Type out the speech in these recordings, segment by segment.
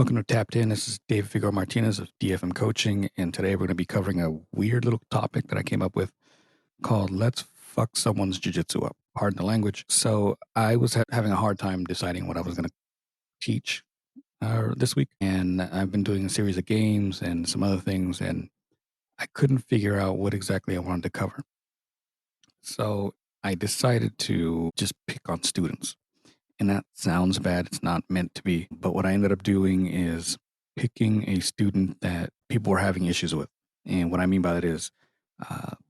Welcome to Tapped In. This is Dave Figueroa-Martinez of DFM Coaching, and today we're going to be covering a weird little topic that I came up with called "Let's Fuck Someone's Jiu-Jitsu Up." Pardon the language. So I was having a hard time deciding what I was going to teach this week, and I've been doing a series of games and some other things, and I couldn't figure out what exactly I wanted to cover. So I decided to just pick on students. And that sounds bad. It's not meant to be. But what I ended up doing is picking a student that people were having issues with. And what I mean by that is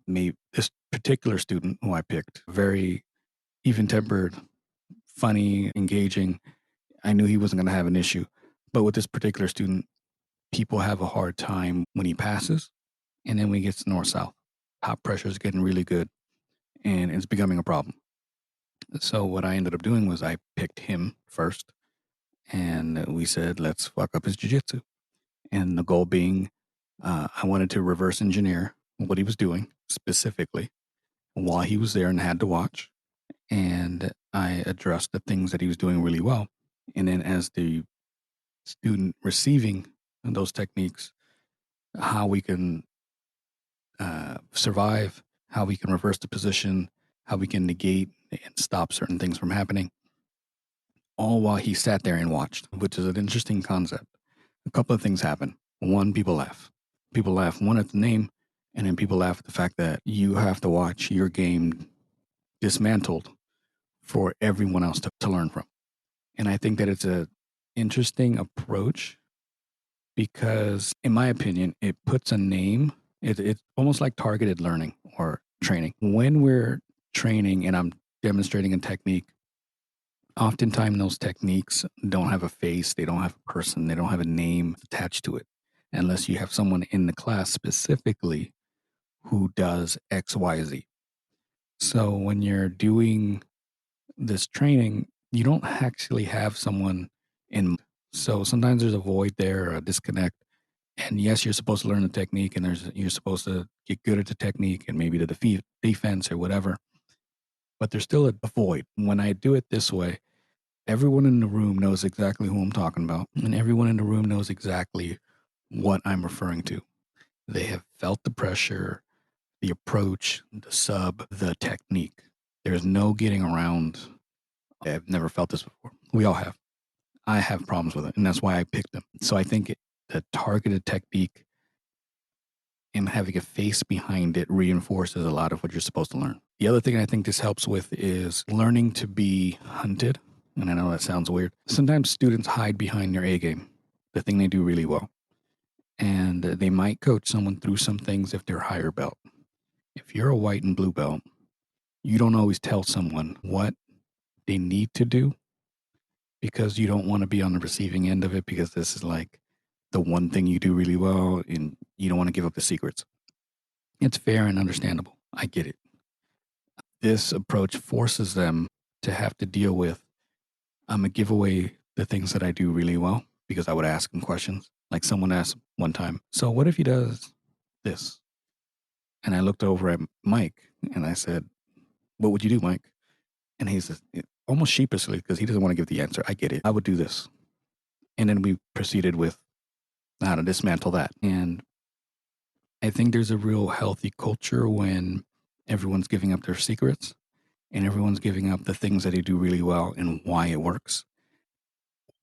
maybe this particular student who I picked, very even tempered, funny, engaging. I knew he wasn't going to have an issue. But with this particular student, people have a hard time when he passes. And then when he gets north south, top pressure is getting really good and it's becoming a problem. So what I ended up doing was I picked him first. And we said, let's fuck up his jiu-jitsu. And the goal being, I wanted to reverse engineer what he was doing specifically while he was there and had to watch. And I addressed the things that he was doing really well. And then as the student receiving those techniques, how we can survive, how we can reverse the position, how we can negate and stop certain things from happening, all while he sat there and watched, which is an interesting concept. A couple of things happen. One, people laugh. People laugh, one, at the name, and then people laugh at the fact that you have to watch your game dismantled for everyone else to learn from. And I think that it's an interesting approach because, in my opinion, it puts a name. It's almost like targeted learning or training. When we're training and I'm demonstrating a technique, oftentimes those techniques don't have a face, they don't have a person, they don't have a name attached to it, unless you have someone in the class specifically who does X, Y, Z. So when you're doing this training, you don't actually have someone in. So sometimes there's a void there or a disconnect. And yes, you're supposed to learn the technique and you're supposed to get good at the technique and maybe the defense or whatever. But there's still a void. When I do it this way, everyone in the room knows exactly who I'm talking about, and everyone in the room knows exactly what I'm referring to. They have felt the pressure, the approach, the sub, the technique. There's no getting around. I've never felt this before. We all have. I have problems with it, and that's why I picked them. So I think the targeted technique and having a face behind it reinforces a lot of what you're supposed to learn. The other thing I think this helps with is learning to be hunted. And I know that sounds weird. Sometimes students hide behind their A game, the thing they do really well. And they might coach someone through some things if they're higher belt. If you're a white and blue belt, you don't always tell someone what they need to do because you don't want to be on the receiving end of it because this is like the one thing you do really well and you don't want to give up the secrets. It's fair and understandable. I get it. This approach forces them to have to deal with, I'm going to give away the things that I do really well because I would ask them questions. Like someone asked one time, so what if he does this? And I looked over at Mike and I said, what would you do, Mike? And he says, almost sheepishly, because he doesn't want to give the answer. I get it. I would do this. And then we proceeded with how to dismantle that. And I think there's a real healthy culture when everyone's giving up their secrets and everyone's giving up the things that they do really well and why it works.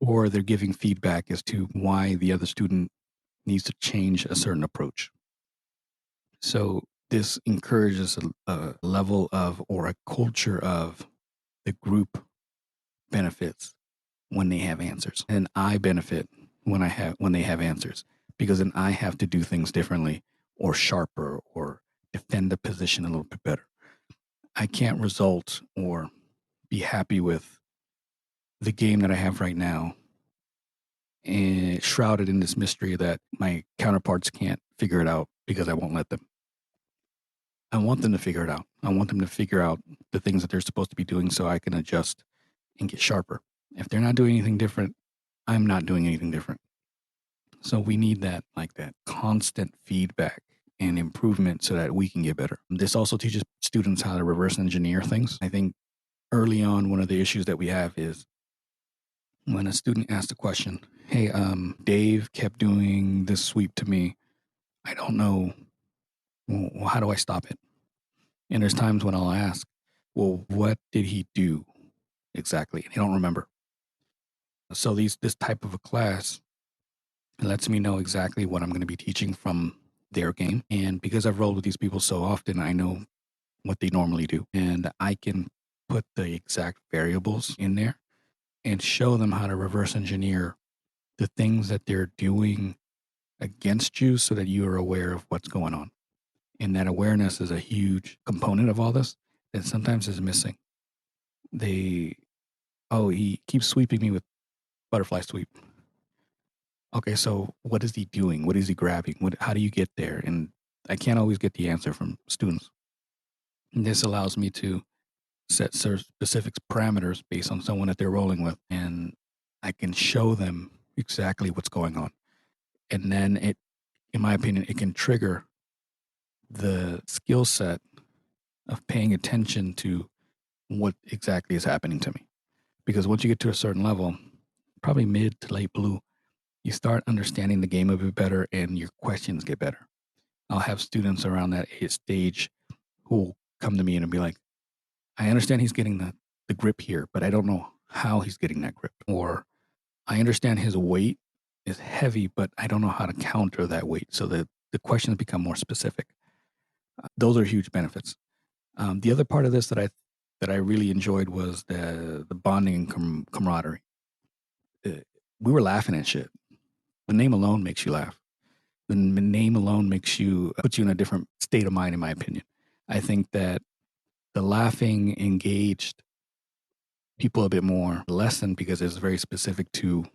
Or they're giving feedback as to why the other student needs to change a certain approach. So this encourages a level of, or a culture of, the group benefits when they have answers, and I benefit when they have answers, because then I have to do things differently or sharper or defend the position a little bit better. I can't result or be happy with the game that I have right now and shrouded in this mystery that my counterparts can't figure it out because I won't let them. I want them to figure it out. I want them to figure out the things that they're supposed to be doing so I can adjust and get sharper. If they're not doing anything different, I'm not doing anything different. So we need that constant feedback and improvement so that we can get better. This also teaches students how to reverse engineer things. I think early on, one of the issues that we have is when a student asks a question, hey, Dave kept doing this sweep to me. I don't know. Well, how do I stop it? And there's times when I'll ask, well, what did he do exactly? And they don't remember. So this type of a class lets me know exactly what I'm going to be teaching from their game. And because I've rolled with these people so often, I know what they normally do. And I can put the exact variables in there and show them how to reverse engineer the things that they're doing against you so that you are aware of what's going on. And that awareness is a huge component of all this that sometimes is missing. He keeps sweeping me with butterfly sweep. Okay, so what is he doing? What is he grabbing? How do you get there? And I can't always get the answer from students. And this allows me to set specific parameters based on someone that they're rolling with, and I can show them exactly what's going on. And then in my opinion, it can trigger the skill set of paying attention to what exactly is happening to me. Because once you get to a certain level, probably mid to late blue, you start understanding the game a bit better and your questions get better. I'll have students around that stage who will come to me and be like, I understand he's getting the grip here, but I don't know how he's getting that grip. Or I understand his weight is heavy, but I don't know how to counter that weight. So the questions become more specific. Those are huge benefits. The other part of this that I really enjoyed was the bonding and camaraderie. We were laughing at shit. The name alone makes you laugh. The name alone puts you in a different state of mind, in my opinion. I think that the laughing engaged people a bit more lesson because it's very specific to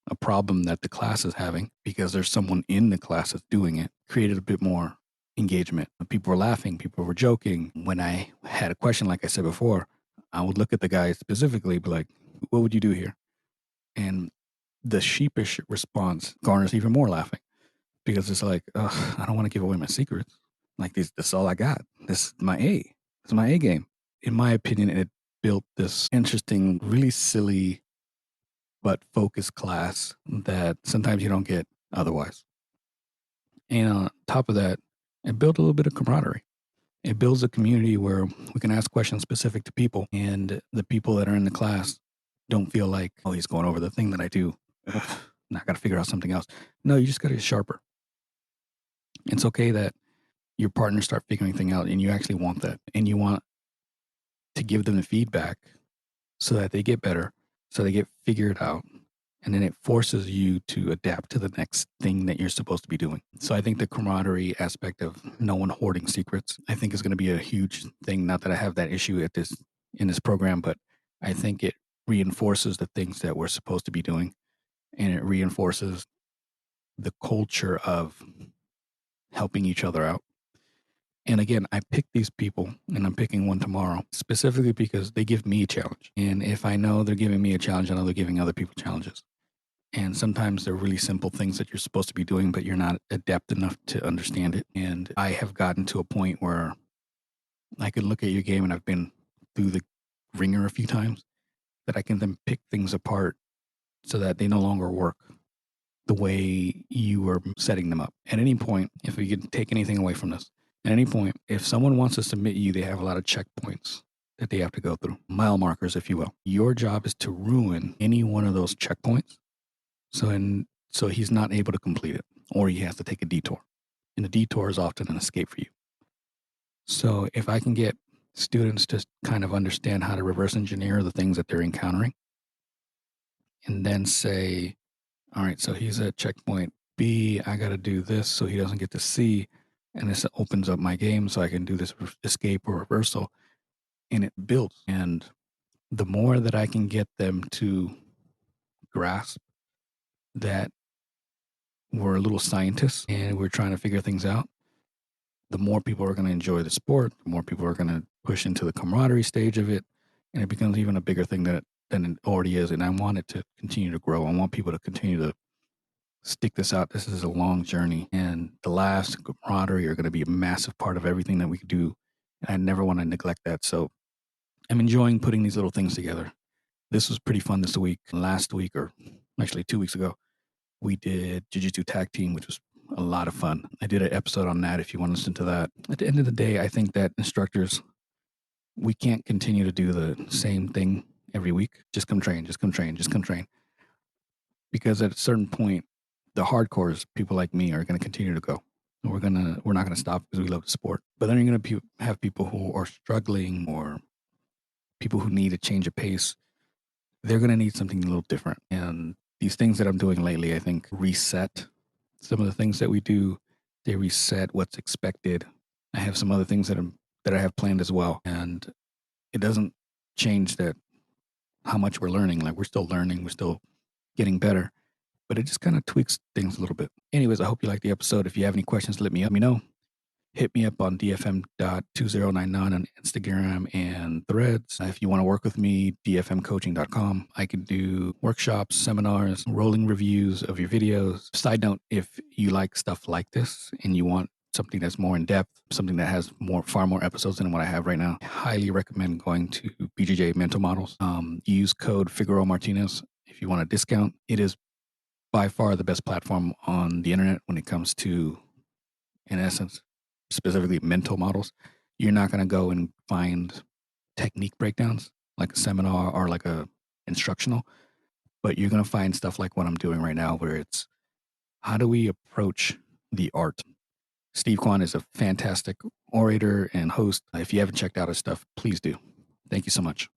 a problem that the class is having because there's someone in the class that's doing it, created a bit more engagement. People were laughing, people were joking. When I had a question, like I said before, I would look at the guy specifically, be like, what would you do here? And the sheepish response garners even more laughing because it's like, ugh, I don't want to give away my secrets. Like this is all I got. This is my A. This is my A game. In my opinion, it built this interesting, really silly but focused class that sometimes you don't get otherwise. And on top of that, it built a little bit of camaraderie. It builds a community where we can ask questions specific to people, and the people that are in the class don't feel like, oh, he's going over the thing that I do. Ugh, now I got to figure out something else. No, you just got to get sharper. It's okay that your partners start figuring things out, and you actually want that, and you want to give them the feedback so that they get better, so they get figured out, and then it forces you to adapt to the next thing that you're supposed to be doing. So I think the camaraderie aspect of no one hoarding secrets, I think is going to be a huge thing. Not that I have that issue in this program, but I think it reinforces the things that we're supposed to be doing, and it reinforces the culture of helping each other out. And again, I pick these people, and I'm picking one tomorrow specifically because they give me a challenge. And if I know they're giving me a challenge, I know they're giving other people challenges. And sometimes they're really simple things that you're supposed to be doing, but you're not adept enough to understand it. And I have gotten to a point where I can look at your game, and I've been through the ringer a few times, that I can then pick things apart so that they no longer work the way you were setting them up. At any point, if we can take anything away from this, at any point, if someone wants to submit you, they have a lot of checkpoints that they have to go through, mile markers, if you will. Your job is to ruin any one of those checkpoints. So he's not able to complete it, or he has to take a detour. And a detour is often an escape for you. So if I can get students to kind of understand how to reverse engineer the things that they're encountering, and then say, all right, so he's at checkpoint B, I got to do this so he doesn't get to C, and this opens up my game so I can do this escape or reversal, and it builds. And the more that I can get them to grasp that we're little scientists and we're trying to figure things out, the more people are going to enjoy the sport, the more people are going to push into the camaraderie stage of it, and it becomes even a bigger thing than it already is. And I want it to continue to grow. I want people to continue to stick this out. This is a long journey, and the laughs and camaraderie are going to be a massive part of everything that we do. And I never want to neglect that. So I'm enjoying putting these little things together. This was pretty fun this week. Last week, or actually 2 weeks ago, we did Jiu-Jitsu tag team, which was a lot of fun. I did an episode on that if you want to listen to that. At the end of the day, I think that instructors, we can't continue to do the same thing every week. Just come train, just come train, just come train. Because at a certain point, the hardcores, people like me, are going to continue to go. We're not gonna stop because we love the sport. But then you're gonna have people who are struggling, or people who need a change of pace. They're gonna need something a little different. And these things that I'm doing lately, I think, reset some of the things that we do. They reset what's expected. I have some other things that I have planned as well, and it doesn't change that how much we're learning. Like, we're still learning, we're still getting better, but it just kind of tweaks things a little bit. Anyways, I hope you like the episode. If you have any questions, let me know. Hit me up on dfm.2099 on Instagram and Threads. If you want to work with me, dfmcoaching.com. I can do workshops, seminars, rolling reviews of your videos. Side note, if you like stuff like this and you want something that's more in depth, something that has far more episodes than what I have right now, I highly recommend going to BJJ Mental Models. Use code Figueroa-Martinez if you want a discount. It is by far the best platform on the internet when it comes to, in essence, specifically mental models. You're not going to go and find technique breakdowns like a seminar or like a instructional, but you're going to find stuff like what I'm doing right now, where it's how do we approach the art. Steve Kwan is a fantastic orator and host. If you haven't checked out his stuff, please do. Thank you so much.